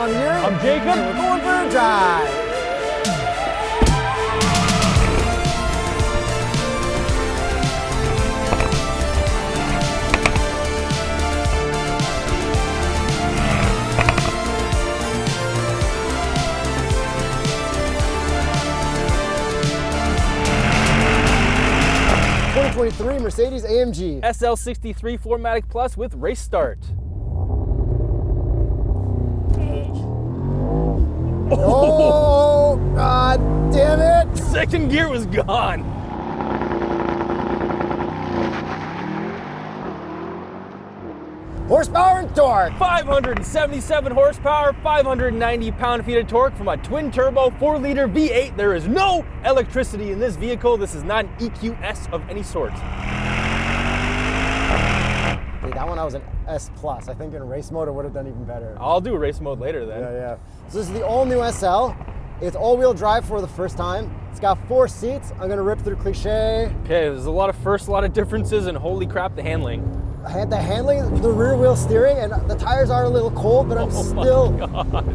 I'm here. I'm Jacob. And we're going for a drive. Mercedes AMG SL63 4MATIC Plus with race start. Oh, God damn it! Second gear was gone. Horsepower and torque. 577 horsepower, 590 pound-feet of torque from a twin-turbo 4-liter V8. There is no electricity in this vehicle. This is not an EQS of any sort. Hey, that one I was an S+. I think in race mode it would have done even better. I'll do race mode later then. Yeah. So this is the all-new SL. It's all-wheel drive for the first time. It's got 4 seats. I'm gonna rip through cliche. Okay, there's a lot of firsts, a lot of differences, and holy crap, the handling. The handling, the rear wheel steering, and the tires are a little cold, but I'm still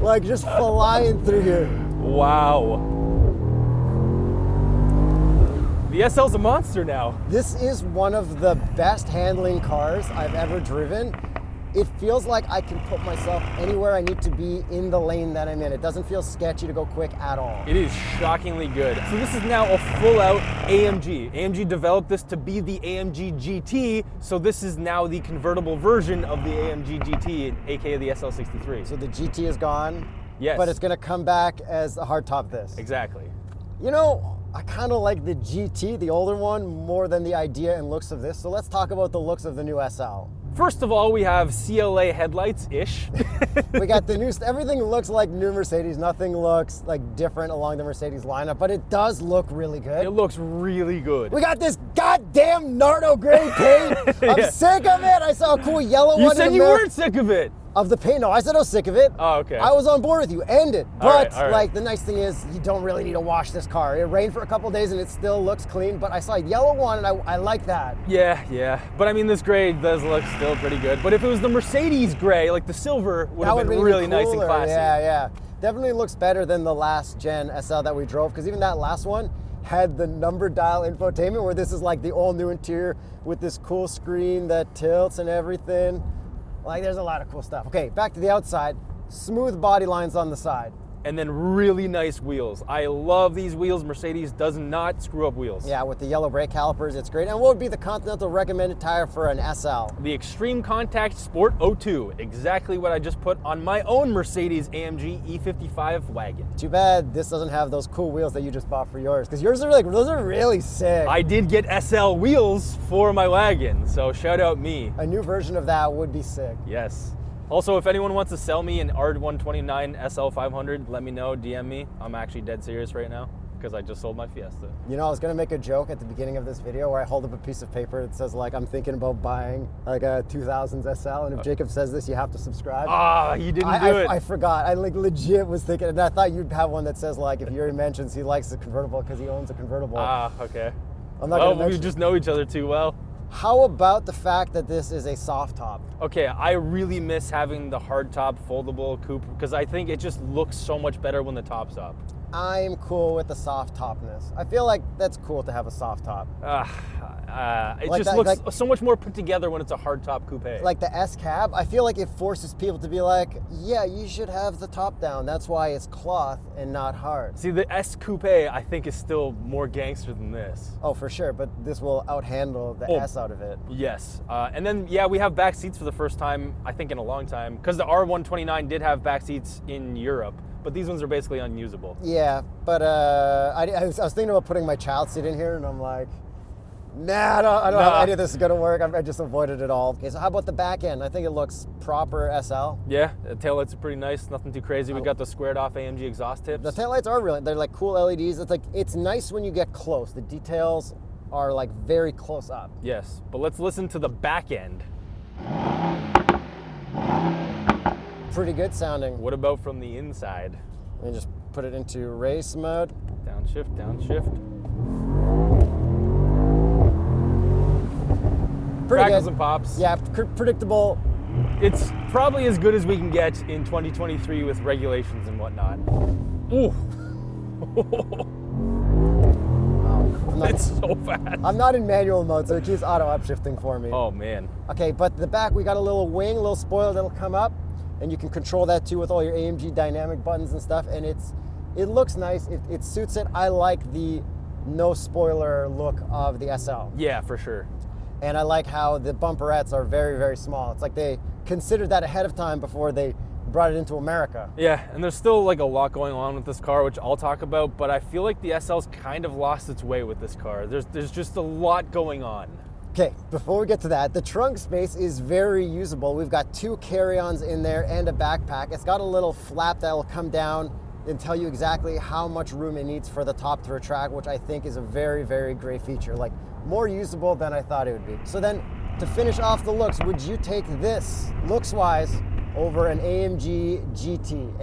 like just flying through here. Wow. The SL's a monster now. This is one of the best handling cars I've ever driven. It feels like I can put myself anywhere I need to be in the lane that I'm in. It doesn't feel sketchy to go quick at all. It is shockingly good. So this is now a full-out AMG. AMG developed this to be the AMG GT, so this is now the convertible version of the AMG GT, aka the SL63. So the GT is gone, yes, but it's gonna come back as a hardtop this. Exactly. You know, I kind of like the GT, the older one, more than the idea and looks of this. So let's talk about the looks of the new SL. First of all, we have CLA headlights-ish. We got the new, everything looks like new Mercedes. Nothing looks like different along the Mercedes lineup, but it does look really good. It looks really good. We got this goddamn Nardo gray paint. I'm sick of it. I saw a cool yellow one. You said you weren't sick of it. Of the paint? No, I said I was sick of it. Oh, okay. I was on board with you. End it. All But right. like the nice thing is you don't really need to wash this car. It rained for a couple days and it still looks clean, but I saw a yellow one and I like that. Yeah. But I mean, this gray does look still pretty good. But if it was the Mercedes gray, like the silver, would have been really nice and classy. Yeah. Definitely looks better than the last gen SL that we drove, because even that last one had the number dial infotainment, where this is like the all new interior with this cool screen that tilts and everything. Like, there's a lot of cool stuff. Okay, back to the outside. Smooth body lines on the side. And then really nice wheels. I love these wheels. Mercedes does not screw up wheels. Yeah, with the yellow brake calipers, it's great. And what would be the Continental recommended tire for an SL? The Extreme Contact Sport 02. Exactly what I just put on my own Mercedes AMG E55 wagon. Too bad this doesn't have those cool wheels that you just bought for yours, because yours are like, those are really sick. I did get SL wheels for my wagon, so shout out me. A new version of that would be sick. Yes. Also, if anyone wants to sell me an R129 SL500, let me know, DM me. I'm actually dead serious right now because I just sold my Fiesta. You know, I was gonna make a joke at the beginning of this video where I hold up a piece of paper that says like, I'm thinking about buying like a 2000s SL, and if Jacob says this, you have to subscribe. Ah, you didn't do it. I forgot. I like legit was thinking, and I thought you'd have one that says like, if Yuri mentions he likes a convertible because he owns a convertible. Ah, okay. I'm not gonna mention. We just know each other too well. How about the fact that this is a soft top? Okay, I really miss having the hard top foldable coupe because I think it just looks so much better when the top's up. I'm cool with the soft topness. I feel like that's cool to have a soft top. It like just that, looks like, so much more put together when it's a hard top coupe. Like the S cab, I feel like it forces people to be like, yeah, you should have the top down. That's why it's cloth and not hard. See, the S coupe I think is still more gangster than this. Oh, for sure, but this will outhandle the S out of it. Yes, and then yeah, we have back seats for the first time, I think in a long time, because the R129 did have back seats in Europe. But these ones are basically unusable. Yeah, but I was thinking about putting my child seat in here, and I'm like, nah, I don't know how any of this is gonna work. I just avoided it all. Okay, so how about the back end? I think it looks proper SL. Yeah, the taillights are pretty nice, nothing too crazy. We got the squared off AMG exhaust tips. The taillights are really, they're like cool LEDs. It's like, it's nice when you get close. The details are like very close up. Yes, but let's listen to the back end. Pretty good sounding. What about from the inside? Let me just put it into race mode. Downshift, downshift. Pretty Crackles good. and pops. Yeah, predictable It's probably as good as we can get in 2023 with regulations and whatnot. Ooh. It's so fast. I'm not in manual mode, so it keeps auto upshifting for me. Oh man. Okay, but the back, we got a little wing, a little spoiler that'll come up, and you can control that too with all your AMG dynamic buttons and stuff, and it looks nice. It suits it. I like the no spoiler look of the SL. Yeah, for sure. And I like how the bumperettes are very, very small. It's like they considered that ahead of time before they brought it into America. Yeah, and there's still like a lot going on with this car, which I'll talk about, but I feel like the SL's kind of lost its way with this car. There's just a lot going on. Okay, before we get to that, the trunk space is very usable. We've got 2 carry-ons in there and a backpack. It's got a little flap that'll come down and tell you exactly how much room it needs for the top to retract, which I think is a very, very great feature. Like, more usable than I thought it would be. So then, to finish off the looks, would you take this, looks-wise, over an AMG GT,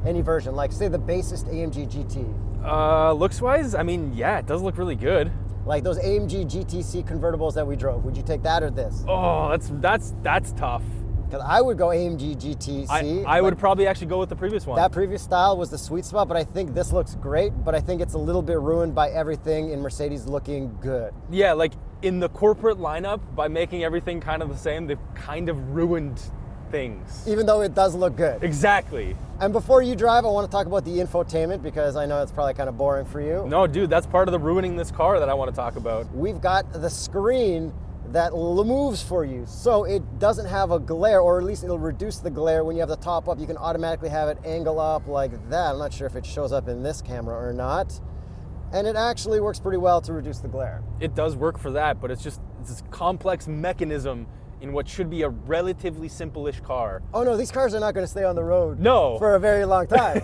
any version, like say the basest AMG GT? Looks-wise, I mean, yeah, it does look really good. Like those AMG GTC convertibles that we drove, would you take that or this? Oh, that's tough. Because I would go AMG GTC. I would probably actually go with the previous one. That previous style was the sweet spot, but I think this looks great, but I think it's a little bit ruined by everything in Mercedes looking good. Yeah, like in the corporate lineup, by making everything kind of the same, they've kind of ruined things. Even though it does look good. Exactly. And before you drive, I want to talk about the infotainment because I know it's probably kind of boring for you. No, dude, that's part of the ruining this car that I want to talk about. We've got the screen that moves for you, so it doesn't have a glare, or at least it'll reduce the glare. When you have the top up, you can automatically have it angle up like that. I'm not sure if it shows up in this camera or not. And it actually works pretty well to reduce the glare. It does work for that, but it's this complex mechanism in what should be a relatively simple-ish car. Oh no, these cars are not going to stay on the road for a very long time.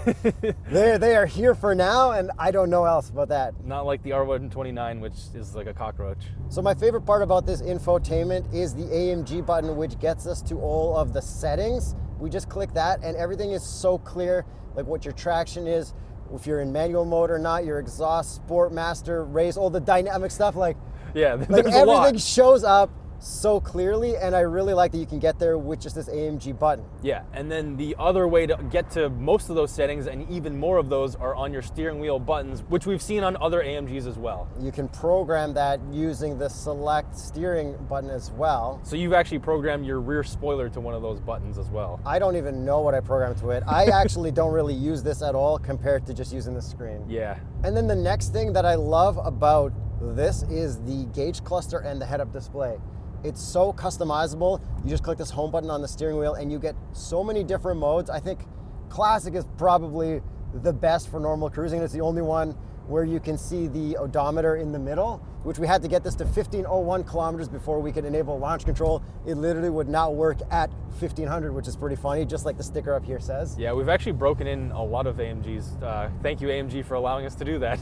They are here for now, and I don't know else about that. Not like the R129, which is like a cockroach. So my favorite part about this infotainment is the AMG button, which gets us to all of the settings. We just click that, and everything is so clear, like what your traction is, if you're in manual mode or not, your exhaust, sport, master, race, all the dynamic stuff, like everything shows up so clearly, and I really like that you can get there with just this AMG button. Yeah, and then the other way to get to most of those settings, and even more of those, are on your steering wheel buttons, which we've seen on other AMGs as well. You can program that using the select steering button as well. So you've actually programmed your rear spoiler to one of those buttons as well. I don't even know what I programmed to it. I actually don't really use this at all compared to just using the screen. Yeah. And then the next thing that I love about this is the gauge cluster and the head-up display. It's so customizable. You just click this home button on the steering wheel and you get so many different modes. I think Classic is probably the best for normal cruising. It's the only one where you can see the odometer in the middle, which we had to get this to 1501 kilometers before we could enable launch control. It literally would not work at 1500, which is pretty funny, just like the sticker up here says. Yeah, we've actually broken in a lot of AMGs. Thank you, AMG, for allowing us to do that.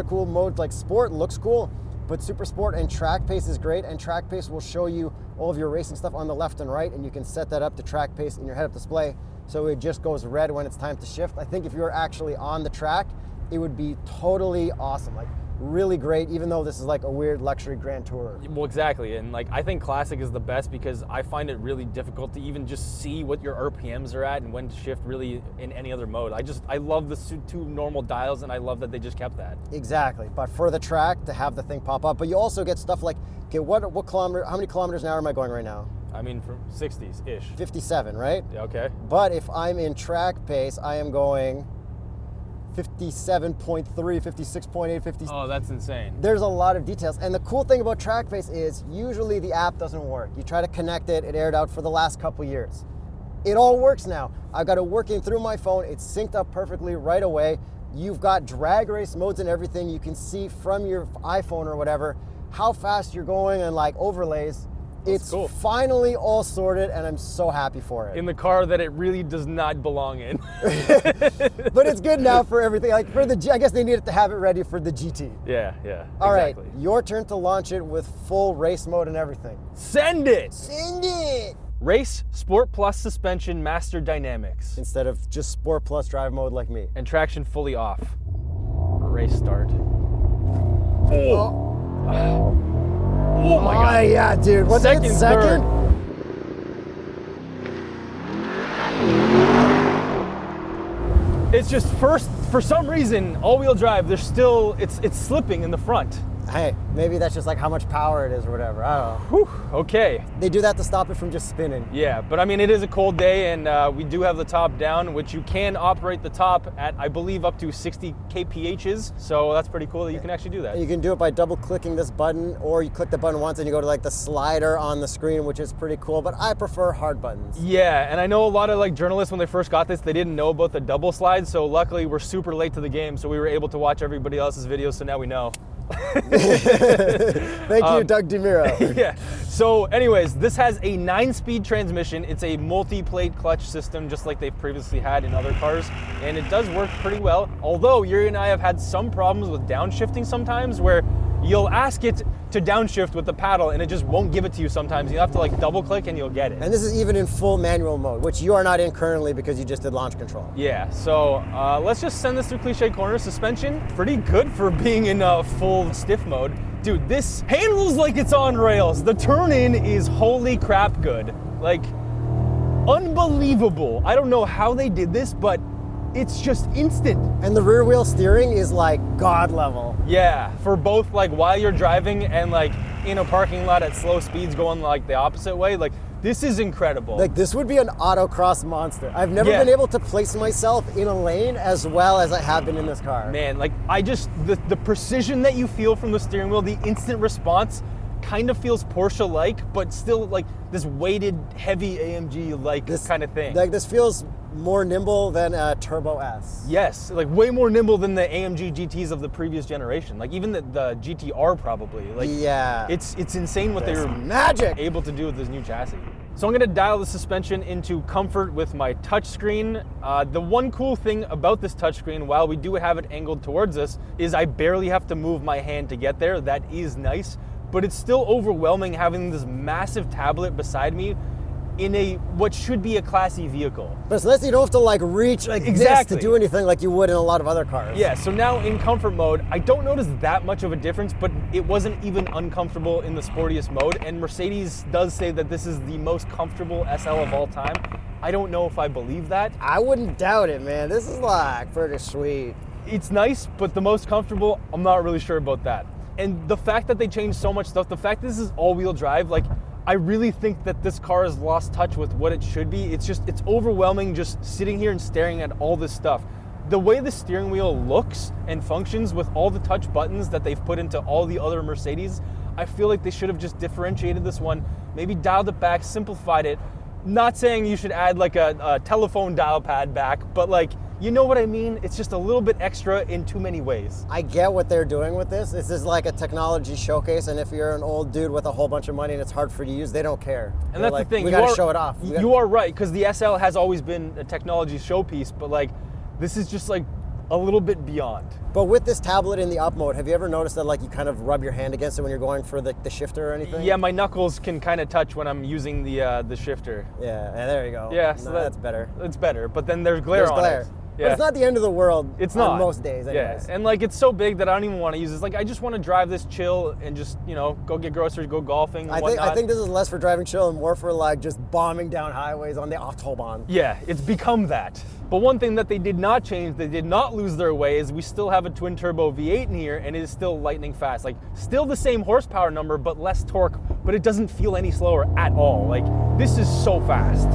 Cool modes like sport looks cool, but super sport and track pace is great, and track pace will show you all of your racing stuff on the left and right, and you can set that up to track pace in your head-up display so it just goes red when it's time to shift. I think if you're actually on the track, it would be totally awesome, like really great, even though this is like a weird luxury Grand Tourer. Well, exactly, and like I think Classic is the best because I find it really difficult to even just see what your RPMs are at and when to shift really in any other mode. I love the 2 normal dials, and I love that they just kept that. Exactly, but for the track to have the thing pop up, but you also get stuff like, okay, how many kilometers an hour am I going right now? I mean, from 60s-ish. 57, right? Yeah, okay. But if I'm in track pace, I am going 57.3, 56.8, 50. Oh, that's insane. There's a lot of details. And the cool thing about track pace is usually the app doesn't work. You try to connect it, it aired out for the last couple years. It all works now. I've got it working through my phone. It's synced up perfectly right away. You've got drag race modes and everything. You can see from your iPhone or whatever how fast you're going and like overlays. It's cool. Finally all sorted, and I'm so happy for it. In the car that it really does not belong in. But it's good now for everything. Like for the, I guess they needed to have it ready for the GT. Yeah. All exactly. right, your turn to launch it with full race mode and everything. Send it! Send it! Race, Sport Plus suspension, master dynamics. Instead of just Sport Plus drive mode like me. And traction fully off. Race start. Oh, Oh my God. yeah, dude. What's Second, it? Second? It's just first, for some reason, all-wheel drive, there's still, it's slipping in the front. Hey, maybe that's just like how much power it is or whatever. I don't know. Whew, okay. They do that to stop it from just spinning. Yeah, but I mean, it is a cold day, and we do have the top down, which you can operate the top at, I believe, up to 60 kphs. So that's pretty cool that you can actually do that. You can do it by double clicking this button, or you click the button once and you go to like the slider on the screen, which is pretty cool, but I prefer hard buttons. Yeah, and I know a lot of like journalists, when they first got this, they didn't know about the double slide, so luckily we're super late to the game, so we were able to watch everybody else's videos, so now we know. Thank you, Doug DeMiro. Yeah. So anyways, this has a 9-speed transmission. It's a multi-plate clutch system, just like they've previously had in other cars, and it does work pretty well. Although Yuri and I have had some problems with downshifting sometimes, where you'll ask it to downshift with the paddle and it just won't give it to you sometimes. You have to like double click and you'll get it. And this is even in full manual mode, which you are not in currently because you just did launch control. Yeah, so let's just send this through cliche corners. Suspension, pretty good for being in full stiff mode. Dude, this handles like it's on rails. The turn-in is holy crap good. Like, unbelievable. I don't know how they did this, but it's just instant. And the rear wheel steering is like God level. Yeah, for both like while you're driving and like in a parking lot at slow speeds going like the opposite way. Like, this is incredible. Like, this would be an autocross monster. I've never been able to place myself in a lane as well as I have been in this car. Man, like the precision that you feel from the steering wheel, the instant response kind of feels Porsche-like, but still like this weighted, heavy AMG-like kind of thing. Like, this feels more nimble than a Turbo S. Yes, like way more nimble than the AMG GTs of the previous generation. Like even the GTR probably. Like, yeah. It's insane what they were able to do with this new chassis. So I'm gonna dial the suspension into comfort with my touchscreen. The one cool thing about this touchscreen, while we do have it angled towards us, is I barely have to move my hand to get there. That is nice, but it's still overwhelming having this massive tablet beside me in what should be a classy vehicle. But it's nice that you don't have to like reach like this to do anything like you would in a lot of other cars. Yeah, so now in comfort mode, I don't notice that much of a difference, but it wasn't even uncomfortable in the sportiest mode, and Mercedes does say that this is the most comfortable SL of all time. I don't know if I believe that. I wouldn't doubt it, man. This is like pretty sweet. It's nice, but the most comfortable, I'm not really sure about that. And the fact that they changed so much stuff, the fact that this is all-wheel drive, like, I really think that this car has lost touch with what it should be. It's overwhelming just sitting here and staring at all this stuff. The way the steering wheel looks and functions with all the touch buttons that they've put into all the other Mercedes, I feel like they should have just differentiated this one, maybe dialed it back, simplified it. Not saying you should add like a telephone dial pad back, but like, you know what I mean? It's just a little bit extra in too many ways. I get what they're doing with this. This is like a technology showcase, and if you're an old dude with a whole bunch of money and it's hard for you to use, they don't care. And that's like, the thing. We gotta show it off. You are right, because the SL has always been a technology showpiece, but like, this is just like a little bit beyond. But with this tablet in the up mode, have you ever noticed that like you kind of rub your hand against it when you're going for the shifter or anything? Yeah, my knuckles can kind of touch when I'm using the shifter. Yeah, there you go. Yeah, so that's better. It's better, but then there's glare on it. Yeah. But it's not the end of the world. It's not on most days anyways. Yeah, and like it's so big that I don't even want to use this. Like I just want to drive this chill and just, you know, go get groceries, go golfing and I think this is less for driving chill and more for like just bombing down highways on the Autobahn. Yeah, it's become that. But one thing that they did not change, they did not lose their way, is we still have a twin turbo V8 in here and it is still lightning fast. Like still the same horsepower number but less torque, but it doesn't feel any slower at all. Like this is so fast.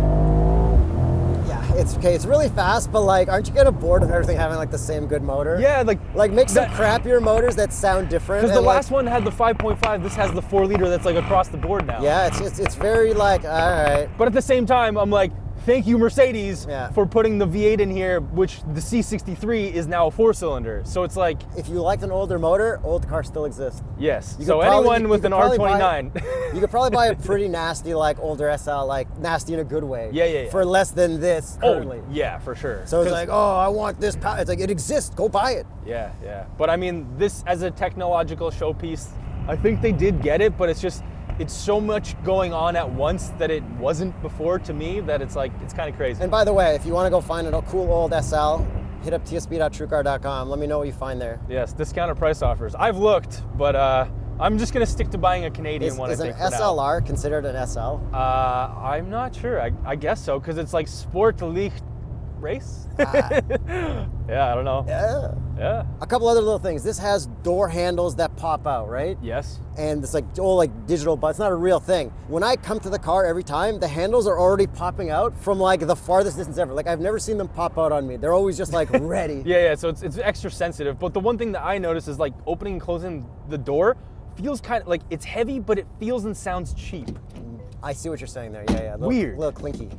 Yeah, it's okay. It's really fast, but like, aren't you kind of bored of everything having like the same good motor? Yeah, like make some crappier motors that sound different. Because the last one had the 5.5. This has the 4 liter that's like across the board now. Yeah, it's very like, all right. But at the same time, I'm like, thank you, Mercedes, for putting the V8 in here, which the C63 is now a 4-cylinder. So it's like, if you liked an older motor, old cars still exist. Yes. So anyone with an R29. You could probably buy a pretty nasty, like older SL, like nasty in a good way. Yeah. For less than this currently. Oh, yeah, for sure. So it's like, oh, I want this power. It's like, it exists. Go buy it. Yeah. But I mean, this as a technological showpiece, I think they did get it, but it's just, it's so much going on at once that it wasn't before to me that it's like, it's kind of crazy. And by the way, if you want to go find a cool old SL, hit up tsp.truecar.com. Let me know what you find there. Yes, discounted price offers. I've looked, but I'm just gonna stick to buying a Canadian one, I think, for now. Is an SLR considered an SL? I'm not sure. I guess so, because it's like Sportlicht Race? Yeah, I don't know. Yeah. A couple other little things. This has door handles that pop out, right? Yes. And it's like all like digital, but it's not a real thing. When I come to the car every time, the handles are already popping out from like the farthest distance ever. Like I've never seen them pop out on me. They're always just like ready. Yeah, so it's extra sensitive. But the one thing that I notice is like opening and closing the door feels kind of like it's heavy, but it feels and sounds cheap. I see what you're saying there. Yeah. Weird. A little clinky.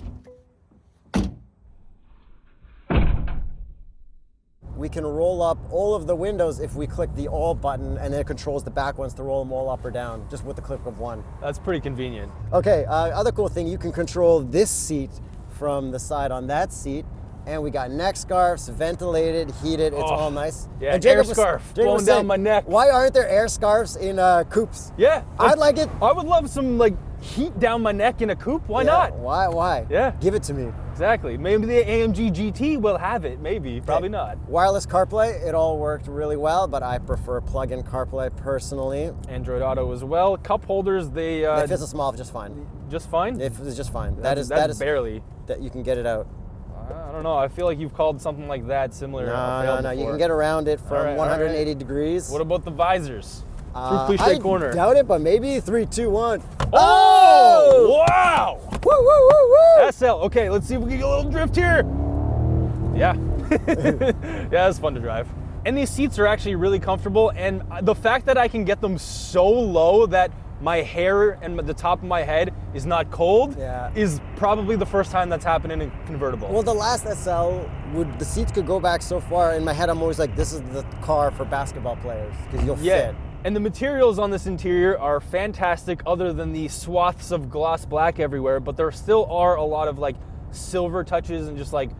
We can roll up all of the windows if we click the all button, and then it controls the back ones to roll them all up or down, just with the click of one. That's pretty convenient. Okay, other cool thing, you can control this seat from the side on that seat, and we got neck scarves, ventilated, heated, it's all nice. Yeah, and air scarf blowing down my neck. Why aren't there air scarves in coupes? Yeah. I'd like it. I would love some like heat down my neck in a coupe. Why not? Why? Yeah. Give it to me. Exactly. Maybe the AMG GT will have it. Maybe. Probably not. Wireless CarPlay, it all worked really well, but I prefer plug-in CarPlay personally. Android Auto as well. Cup holders, they... If it's a small, just fine. Just fine? If it's just fine. That is barely. That you can get it out. I don't know. I feel like you've called something like that similar. No. You can get around it from 180 degrees. What about the visors? Through cliche corner. I doubt it, but maybe 3, 2, 1. Oh! Wow! Woo! SL. Okay, let's see if we can get a little drift here. Yeah. Yeah, it's fun to drive. And these seats are actually really comfortable, and the fact that I can get them so low that my hair and the top of my head is not cold is probably the first time that's happened in a convertible. Well, the last SL, the seats could go back so far. In my head, I'm always like, this is the car for basketball players, because you'll fit. And the materials on this interior are fantastic, other than the swaths of gloss black everywhere, but there still are a lot of like silver touches and just like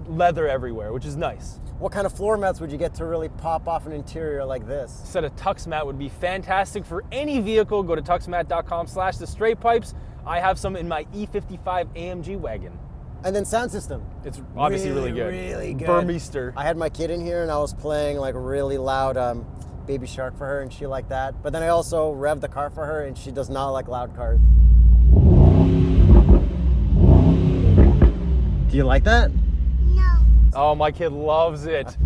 leather everywhere, which is nice. What kind of floor mats would you get to really pop off an interior like this? A set of TuxMat would be fantastic for any vehicle. Go to tuxmat.com/TheStraightPipes. I have some in my E55 AMG wagon. And then sound system. It's obviously really good. Really good. Burmeister. I had my kid in here and I was playing like really loud Baby Shark for her, and she liked that. But then I also revved the car for her, and she does not like loud cars. Do you like that? No. Oh, my kid loves it.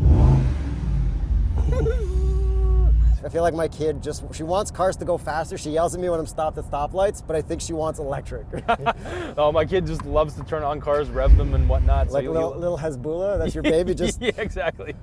I feel like my kid she wants cars to go faster. She yells at me when I'm stopped at stoplights, but I think she wants electric. Oh, my kid just loves to turn on cars, rev them and whatnot. Like little Hezbollah, that's your baby just... Yeah, exactly.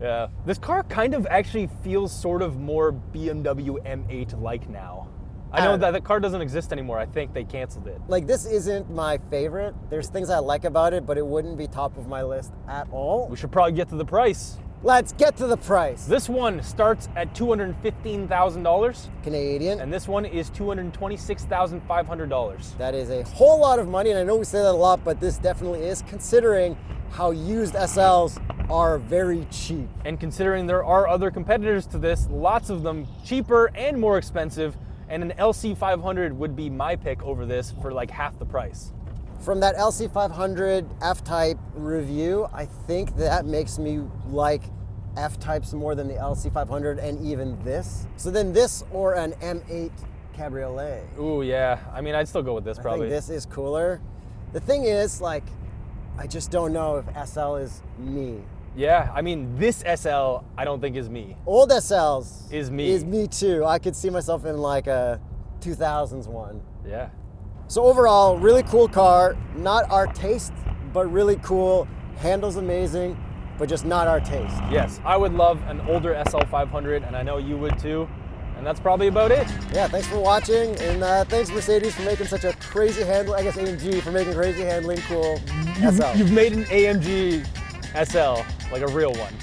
Yeah. This car kind of actually feels sort of more BMW M8-like now. I know that the car doesn't exist anymore. I think they canceled it. Like, this isn't my favorite. There's things I like about it, but it wouldn't be top of my list at all. We should probably get to the price. Let's get to the price. This one starts at $215,000 Canadian. and this one is $226,500. That is a whole lot of money, and I know we say that a lot, but this definitely is, considering how used SLs are very cheap. And considering there are other competitors to this, lots of them cheaper and more expensive, and an LC500 would be my pick over this for like half the price. From that LC500 F-Type review, I think that makes me like F-Types more than the LC500 and even this. So then this or an M8 Cabriolet. Ooh, yeah. I mean, I'd still go with this probably. I think this is cooler. The thing is, like, I just don't know if SL is me. Yeah, I mean, this SL I don't think is me. Old SLs is me. Is me too. I could see myself in like a 2000s one. Yeah. So overall, really cool car. Not our taste, but really cool. Handles amazing, but just not our taste. Yes, I would love an older SL500, and I know you would too. And that's probably about it. Yeah, thanks for watching, and thanks Mercedes for making such a crazy handling. I guess AMG for making crazy handling cool SL. You've made an AMG SL, like a real one.